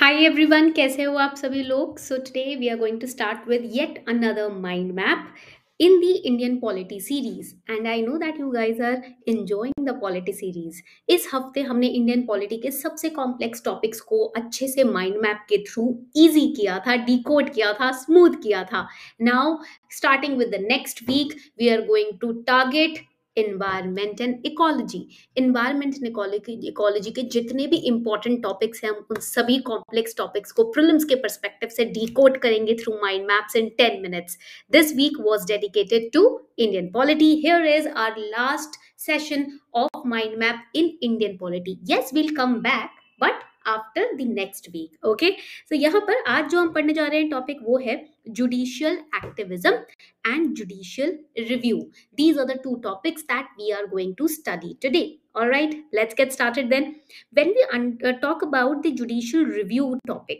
Hi everyone, कैसे हो आप सभी लोग। So today we are going to start with yet another mind map in the Indian polity series and I know that you guys are enjoying the polity series. इस हफ्ते हमने Indian polity के सबसे कॉम्प्लेक्स टॉपिक्स को अच्छे से mind map के through easy किया था, डिकोड किया था, स्मूथ किया था। Now starting with the next week we are going to target environment and ecology. Environment and ecology के जितने भी इंपॉर्टेंट टॉपिक्स हैं, हम उन सभी कॉम्प्लेक्स टॉपिक्स को प्रीलिम्स के पर्सपेक्टिव से डिकोड करेंगे through mind maps in 10 minutes. This week was dedicated to Indian polity. Here is our last session of mind map in Indian polity. Yes, we'll come back, but after the next week. Okay, तो यहाँ पर आज जो हम पढ़ने जा रहे हैं टॉपिक वो है judicial activism and judicial review. These are the two topics that we are going to study today. All right, let's get started then. When we talk about the judicial review topic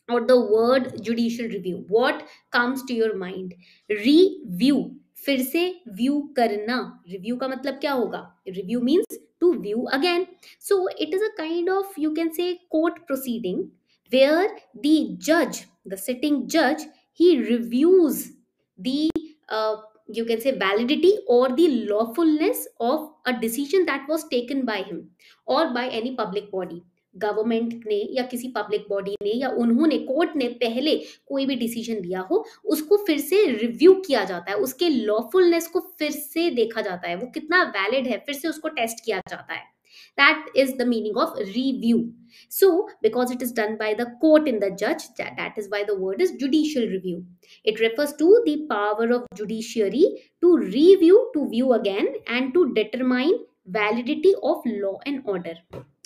or the word judicial review, what comes to your mind? Review, फिर से view करना। Review का मतलब क्या होगा? Review means to view again. So it is a kind of, you can say, court proceeding where the judge, the sitting judge, he reviews the you can say validity or the lawfulness of a decision that was taken by him or by any public body. Government ने या किसी public body ने या उन्होंने, court ने पहले कोई भी डिसीजन लिया हो, उसको फिर से रिव्यू किया जाता है, उसके लॉफुलनेस को फिर से देखा जाता है, वो कितना वैलिड है, फिर से उसको टेस्ट किया जाता है। That is the meaning of review. So because it is done by the court in the judge, that is why the word is judicial review. It refers to the power of judiciary to review, to view again and to determine validity of law and order.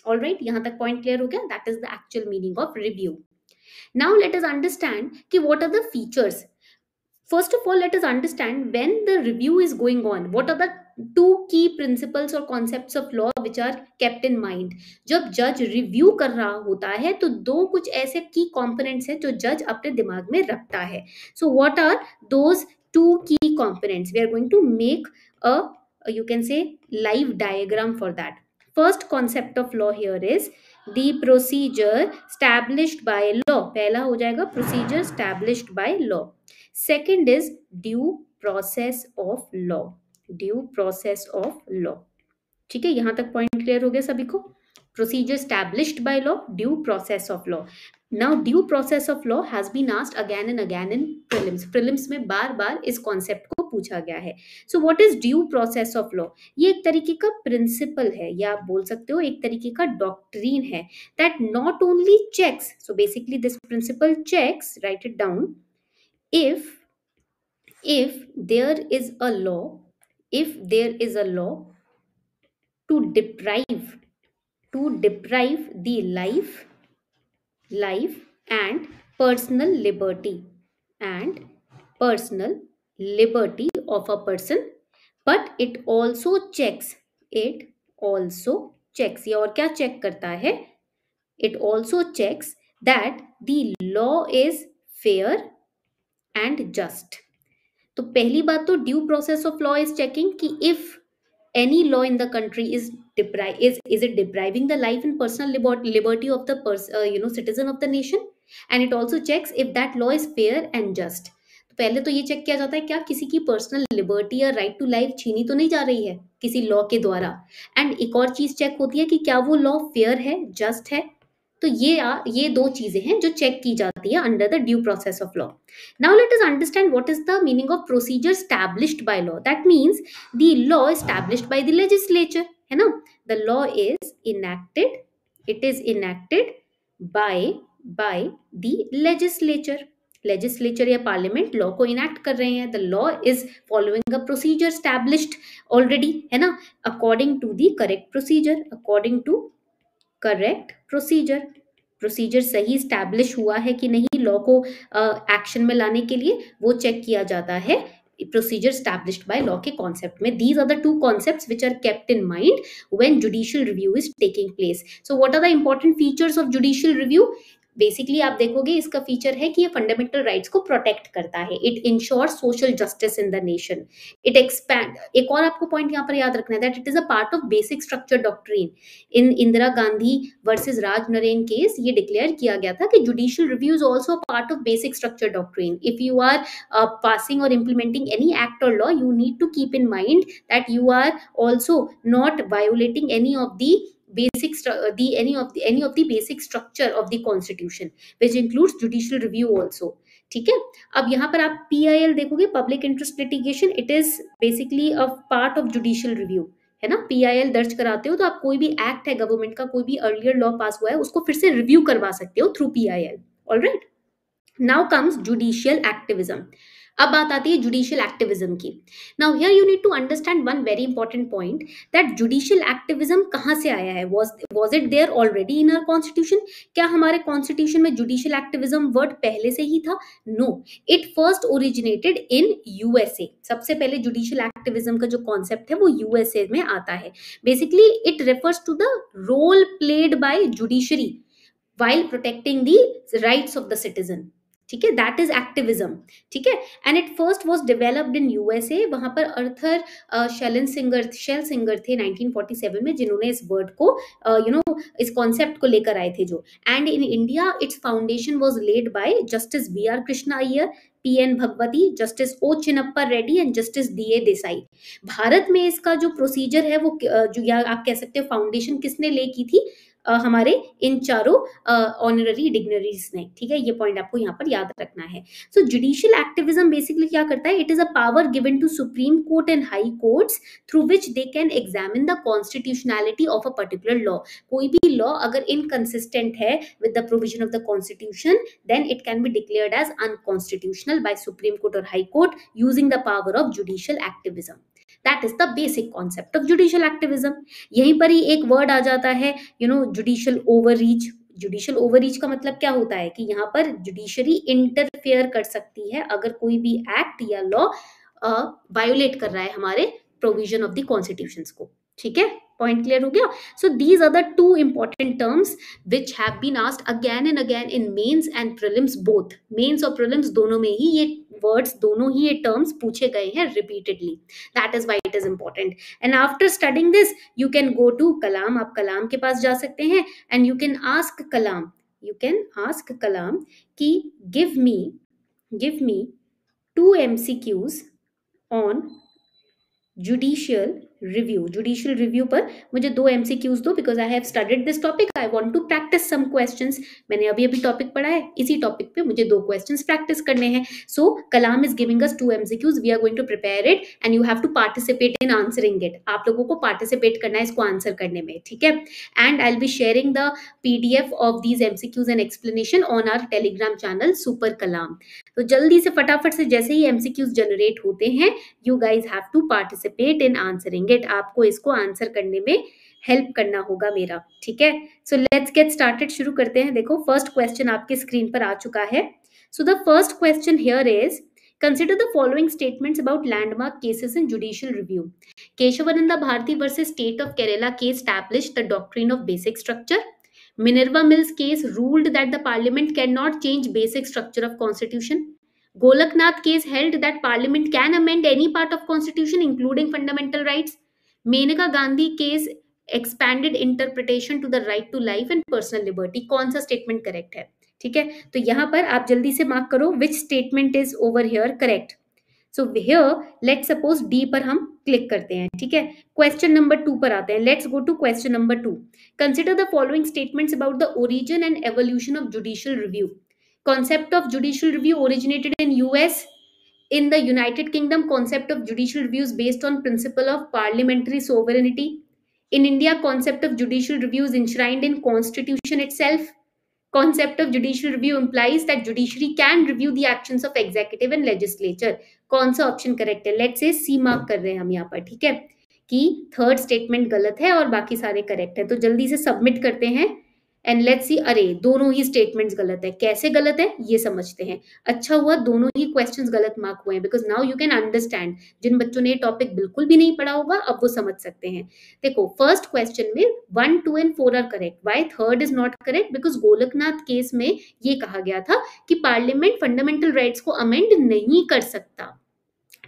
All right, यहाँ तक point clear हो गया? That is the actual meaning of review. Now let us understand कि what are the features. First of all, let us understand when the review is going on, what are the two key principles or concepts of law which are kept in mind. जब जज review कर रहा होता है तो दो कुछ ऐसे की कंपोनेंट्स हैं जो जज अपने दिमाग में रखता है. So what are those two key components? We are going to make a, you can say, live diagram for that. First concept of law here is the procedure established by law. पहला हो जाएगा procedure established by law. Second is due process of law. Due process of law. ठीक है, यहां तक point clear हो गया सभी को? Procedure established by law, due process of law. Now due process of law has been asked again and again in prelims. Prelims में बार बार इस कॉन्सेप्ट को पूछा गया है. So what is due process of law? ये एक तरीके का प्रिंसिपल है, या आप बोल सकते हो एक तरीके का डॉक्ट्रीन है, that not only checks, so basically this principle checks, write it down, if there is a law, if there is a law to deprive the life and personal liberty of a person, but it also checks, ये और क्या check करता है? It also checks that the law is fair and just. तो पहली बात तो due process of law is checking कि if any law in the country is it depriving the life and personal liberty of the citizen of the nation, and it also checks if that law is fair and just. तो पहले तो ये check किया जाता है क्या किसी की पर्सनल लिबर्टी या राइट टू लाइफ छीनी तो नहीं जा रही है किसी लॉ के द्वारा, एंड एक और चीज चेक होती है कि क्या वो लॉ फेयर है, जस्ट है. तो ये दो चीजें हैं जो चेक की जाती है under the due process of law. Now let us understand what is the meaning of procedure established by law. That means the law established by the legislature, है ना. The law is enacted, it is enacted by the legislature या parliament law को enact कर रहे हैं. The law is following a procedure established already, है ना, according to the correct procedure, according to correct procedure. Procedure सही establish हुआ है कि नहीं लॉ को एक्शन में लाने के लिए, वो चेक किया जाता है प्रोसीजर स्टैब्लिश्ड बाय लॉ के कॉन्सेप्ट में. These are the two concepts which are kept in mind when judicial review is taking place. So what are the important features of judicial review? Basically आप देखोगे इसका feature है कि ये fundamental rights को protect करता है, it ensures social justice in the nation, it expand. एक और आपको पॉइंट यहाँ पर याद रखना है that it is a part of basic structure doctrine. In Indira Gandhi versus Raj Narain case ये डिक्लेयर किया गया था कि judicial review is also part of basic structure doctrine. If you are passing or implementing any act or law, you need to keep in mind that you are also not violating any of the any of the basic structure of the constitution, which includes judicial review also। ठीक है, अब यहाँ पर आप PIL देखोगे, public interest litigation, it is basically a part of judicial review, है ना। PIL दर्ज कराते हो तो आप कोई भी एक्ट है गवर्नमेंट का, कोई भी अर्लियर लॉ पास हुआ है, उसको फिर से रिव्यू करवा सकते हो through PIL। Alright, now comes judicial activism. अब बात आती है जुडिशियल एक्टिविज्म की। Now here you need to understand one very important point, that judicial activism कहाँ से आया है। Was it there already in our constitution? क्या हमारे कॉन्स्टिट्यूशन में जुडिशियल एक्टिविज्म वर्ड पहले से ही था? No, it first originated in USA। सबसे पहले जुडिशियल एक्टिविज्म का जो कॉन्सेप्ट है वो USA में आता है। Basically it refers to the role played by judiciary while protecting the rights of the citizen। ठीक है, दैट इज एक्टिविज्म। ठीक है, and it first was developed in USA। वहां पर अर्थर शेल सिंगर थे 1947 में, जिन्होंने इस वर्ड को इस कॉन्सेप्ट को लेकर आए थे जो। And in India it's foundation was led by justice BR Krishna Iyer, PN Bhagwati, justice O Chinnappa Reddy and justice DA Desai. Bharat में इसका जो प्रोसीजर है वो जो या आप कह सकते हो फाउंडेशन किसने ले की थी? हमारे इन चारों ऑनररी डिग्नरीज ने। ठीक है, ये पॉइंट आपको यहाँ पर याद रखना है। सो जुडिशियल एक्टिविज्म बेसिकली क्या करता है? It is a power given to Supreme Court and high courts through which they can examine the constitutionality of a particular law. कोई भी लॉ अगर इनकंसिस्टेंट है with the provision of the constitution, then it can be declared as unconstitutional by Supreme Court और high court using the power of judicial activism. That is the basic concept of judicial activism. यहीं पर ही एक word आ जाता है judicial overreach. Judicial overreach का मतलब क्या होता है कि यहाँ पर जुडिशरी इंटरफेयर कर सकती है अगर कोई भी एक्ट या लॉ वायोलेट कर रहा है हमारे प्रोविजन ऑफ द कॉन्स्टिट्यूशन को। ठीक है, पॉइंट क्लियर हो गया। So these are the two important terms which have been asked again and again in mains and prelims both. Mains और प्रीलिम्स दोनों में ही ये वर्ड्स, दोनों ही ये टर्म्स पूछे गए हैं repeatedly. That is why it is important. And after studying this you can go to Kalam. आप कलाम के पास जा सकते हैं and you can ask Kalam कि give me 2 MCQs on judicial review पर मुझे 2 MCQs दो, because I have studied this topic, I want to practice some questions. मैंने अभी टॉपिक पढ़ा है, इसी टॉपिक पे मुझे 2 क्वेश्चंस प्रैक्टिस करने हैं। So Kalam is giving us 2 MCQs, we are going to prepare it and you have to participate in answering it. आप लोगों को पार्टिसिपेट करना है इसको आंसर करने में। ठीक है, and I will be sharing the PDF of these MCQs and explanation on our Telegram channel super Kalam. तो जल्दी से फटाफट से जैसे ही MCQs जनरेट होते हैं, you guys have to participate in answering it. आपको इसको आंसर करने में हेल्प करना होगा मेरा। ठीक है, सो लेट्स गेट स्टार्टेड। शुरू करते हैं। देखो फर्स्ट क्वेश्चन आपके स्क्रीन पर आ चुका है। So the first question here is, consider the following statements about landmark cases in judicial review. Keshavananda Bharati versus State of Kerala case established the doctrine of basic structure. Minerva Mills case ruled that the parliament cannot change basic structure of constitution. Golaknath case held that parliament can amend any part of constitution including fundamental rights. Menaka Gandhi case expanded interpretation to the right to life and personal liberty. कौन सा statement correct है? ठीक है, तो यहाँ पर आप जल्दी से मार्क करो which statement is over here correct. So here let's suppose D पर हम क्लिक करते हैं। ठीक है, क्वेश्चन नंबर 2 पर आते हैं। Let's go to question number 2। Consider the following statements about the origin and evolution of judicial review. Concept of judicial review originated in US. In the United Kingdom, concept of judicial review is based on principle of parliamentary sovereignty. In India, concept of judicial review is enshrined in constitution itself. Concept of judicial review implies that judiciary can review the actions of executive and legislature. कौन सा option correct है? Let's say C mark कर रहे हैं हम यहाँ पर। ठीक है, कि थर्ड स्टेटमेंट गलत है और बाकी सारे करेक्ट है। तो जल्दी से सबमिट करते हैं एंड लेट्स सी, अरे दोनों ही स्टेटमेंट्स गलत है, कैसे गलत है ये समझते हैं। अच्छा हुआ दोनों ही क्वेश्चंस गलत मार्क हुए हैं, because now you can understand. जिन बच्चों ने ये टॉपिक बिल्कुल भी नहीं पढ़ा होगा अब वो समझ सकते हैं। देखो फर्स्ट क्वेश्चन में 1, 2 and 4 are correct, why third is not correct? Because Golaknath case में ये कहा गया था कि पार्लियामेंट फंडामेंटल राइट्स को अमेंड नहीं कर सकता।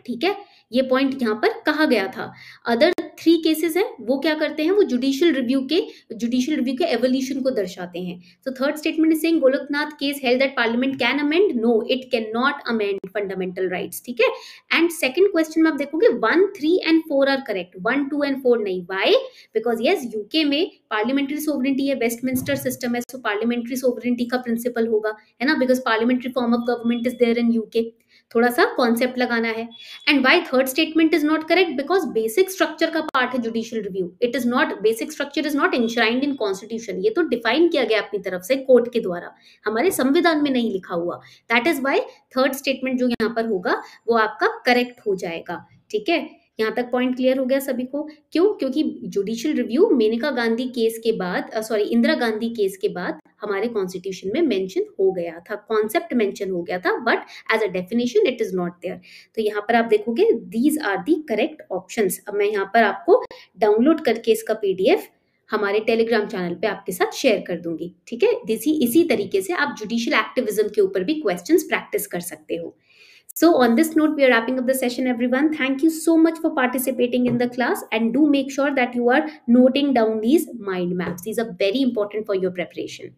ठीक है, ये पॉइंट यहां पर कहा गया था। अदर 3 केसेस हैं, वो क्या करते हैं, वो जुडिशियल रिव्यू के एवोल्यूशन को दर्शाते हैं। So third statement is saying Golaknath case held that parliament can amend, no it can not amend fundamental rights. ठीक है, एंड सेकंड क्वेश्चन में आप देखोगे 1, 3 एंड 4 आर करेक्ट, 1, 2 एंड 4 नहीं। वाई? बिकॉज यस यूके में पार्लियामेंट्री सोवरेंटी है, Westminster system है, so parliamentary sovereignty का प्रिंसिपल होगा, है ना, because parliamentary form of government is there in UK. थोड़ा सा कॉन्सेप्ट लगाना है। And why third statement is not correct? Because basic structure का पार्ट है judicial review, it is not, basic structure is not enshrined in constitution, ये तो define किया गया अपनी तरफ से कोर्ट के द्वारा, हमारे संविधान में नहीं लिखा हुआ। That is why third statement जो यहाँ पर होगा वो आपका करेक्ट हो जाएगा। ठीक है, यहाँ तक पॉइंट क्लियर हो गया सभी को? क्यों? क्योंकि judicial review Maneka Gandhi case के बाद, सॉरी इंदिरा गांधी केस के बाद हमारे कॉन्स्टिट्यूशन में मेंशन हो गया था, कॉन्सेप्ट मेंशन हो गया था, but as a definition it is not there. तो यहाँ पर आप देखोगे these are the correct options. अब मैं यहाँ पर आपको डाउनलोड करके इसका पीडीएफ हमारे टेलीग्राम चैनल पे आपके साथ शेयर कर दूंगी। ठीक है, इसी तरीके से आप जुडिशियल एक्टिविज्म के ऊपर भी क्वेश्चंस प्रैक्टिस कर सकते हो। So on this note, we are wrapping up the session, everyone. Thank you so much for participating in the class, and do make sure that you are noting down these mind maps. These are very important for your preparation.